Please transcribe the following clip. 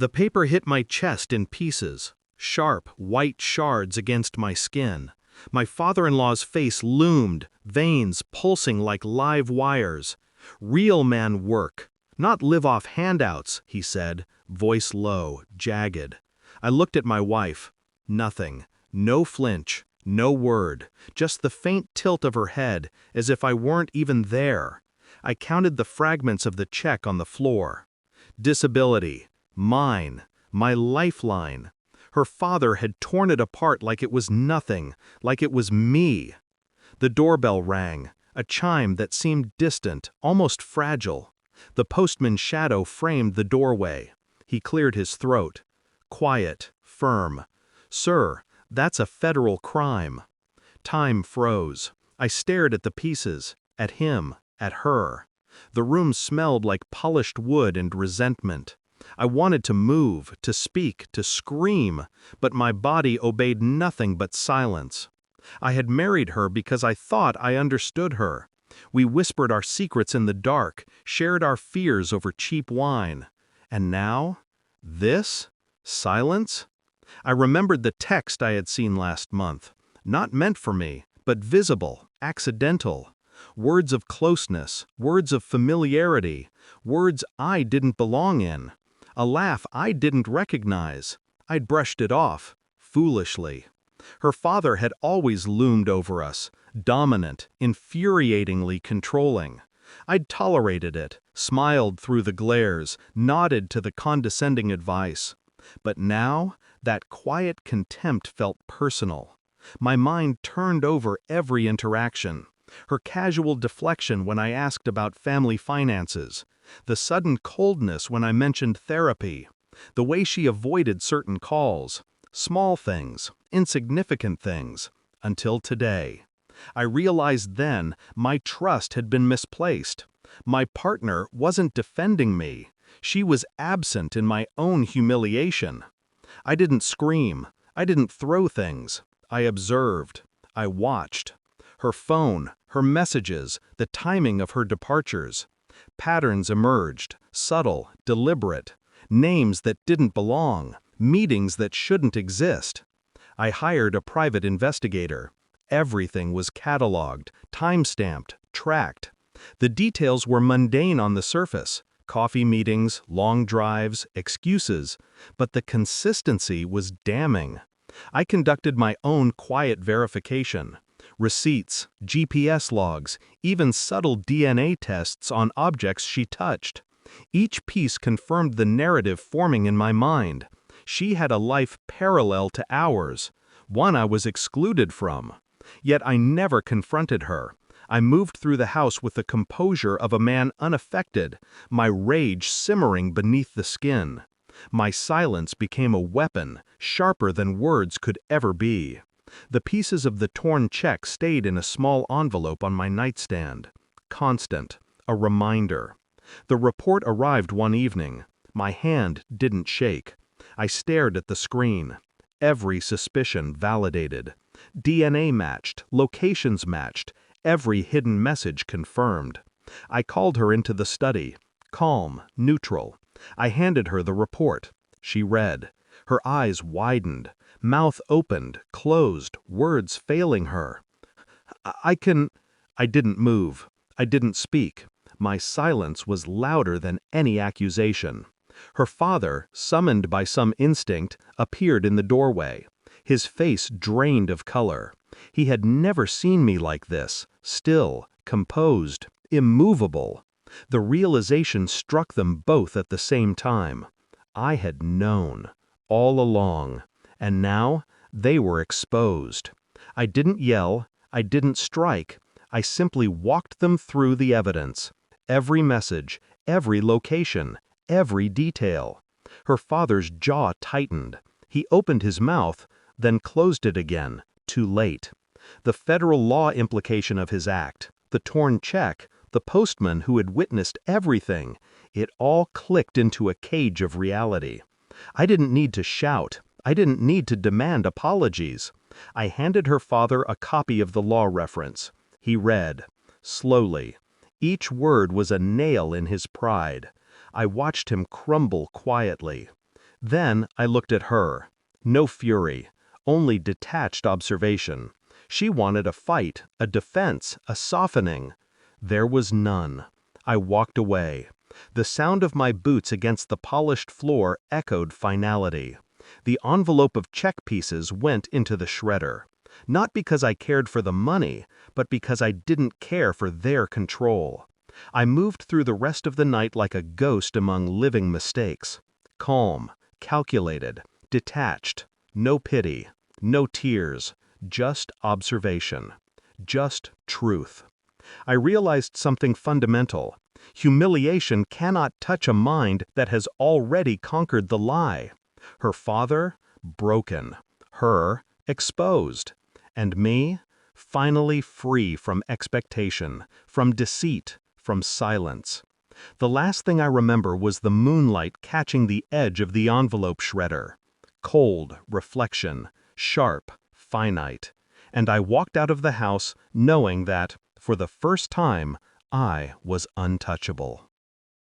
The paper hit my chest in pieces, sharp, white shards against my skin. My father-in-law's face loomed, veins pulsing like live wires. "Real man work, not live off handouts," he said, voice low, jagged. I looked at my wife. Nothing. No flinch, no word, just the faint tilt of her head, as if I weren't even there. I counted the fragments of the check on the floor. Disability. Mine. My lifeline. Her father had torn it apart like it was nothing, like it was me. The doorbell rang, a chime that seemed distant, almost fragile. The postman's shadow framed the doorway. He cleared his throat. Quiet, firm. "Sir, that's a federal crime." Time froze. I stared at the pieces, at him, at her. The room smelled like polished wood and resentment. I wanted to move, to speak, to scream, but my body obeyed nothing but silence. I had married her because I thought I understood her. We whispered our secrets in the dark, shared our fears over cheap wine. And now? This? Silence? I remembered the text I had seen last month. Not meant for me, but visible, accidental. Words of closeness, words of familiarity, words I didn't belong in. A laugh I didn't recognize. I'd brushed it off, foolishly. Her father had always loomed over us, dominant, infuriatingly controlling. I'd tolerated it, smiled through the glares, nodded to the condescending advice. But now, that quiet contempt felt personal. My mind turned over every interaction. Her casual deflection when I asked about family finances. The sudden coldness when I mentioned therapy. The way she avoided certain calls. Small things, insignificant things, until today. I realized then my trust had been misplaced. My partner wasn't defending me. She was absent in my own humiliation. I didn't scream. I didn't throw things. I observed. I watched. Her phone, her messages, the timing of her departures. Patterns emerged, subtle, deliberate. Names that didn't belong, meetings that shouldn't exist. I hired a private investigator. Everything was cataloged, time-stamped, tracked. The details were mundane on the surface. Coffee meetings, long drives, excuses. But the consistency was damning. I conducted my own quiet verification. Receipts, GPS logs, even subtle DNA tests on objects she touched. Each piece confirmed the narrative forming in my mind. She had a life parallel to ours, one I was excluded from. Yet I never confronted her. I moved through the house with the composure of a man unaffected, my rage simmering beneath the skin. My silence became a weapon, sharper than words could ever be. The pieces of the torn check stayed in a small envelope on my nightstand. Constant, a reminder. The report arrived one evening. My hand didn't shake. I stared at the screen. Every suspicion validated. DNA matched, locations matched, every hidden message confirmed. I called her into the study. Calm, neutral. I handed her the report. She read. Her eyes widened. Mouth opened, closed, words failing her. I didn't move. I didn't speak. My silence was louder than any accusation. Her father, summoned by some instinct, appeared in the doorway. His face drained of color. He had never seen me like this, still, composed, immovable. The realization struck them both at the same time. I had known, all along, and now they were exposed. I didn't yell, I didn't strike, I simply walked them through the evidence. Every message, every location, every detail. Her father's jaw tightened. He opened his mouth, then closed it again, too late. The federal law implication of his act, the torn check, the postman who had witnessed everything, it all clicked into a cage of reality. I didn't need to shout. I didn't need to demand apologies. I handed her father a copy of the law reference. He read, slowly. Each word was a nail in his pride. I watched him crumble quietly. Then I looked at her. No fury, only detached observation. She wanted a fight, a defense, a softening. There was none. I walked away. The sound of my boots against the polished floor echoed finality. The envelope of check pieces went into the shredder. Not because I cared for the money, but because I didn't care for their control. I moved through the rest of the night like a ghost among living mistakes. Calm, calculated, detached, no pity, no tears, just observation, just truth. I realized something fundamental. Humiliation cannot touch a mind that has already conquered the lie. Her father, broken. Her, exposed. And me, finally free from expectation, from deceit, from silence. The last thing I remember was the moonlight catching the edge of the envelope shredder. Cold, reflection, sharp, finite. And I walked out of the house knowing that, for the first time, I was untouchable.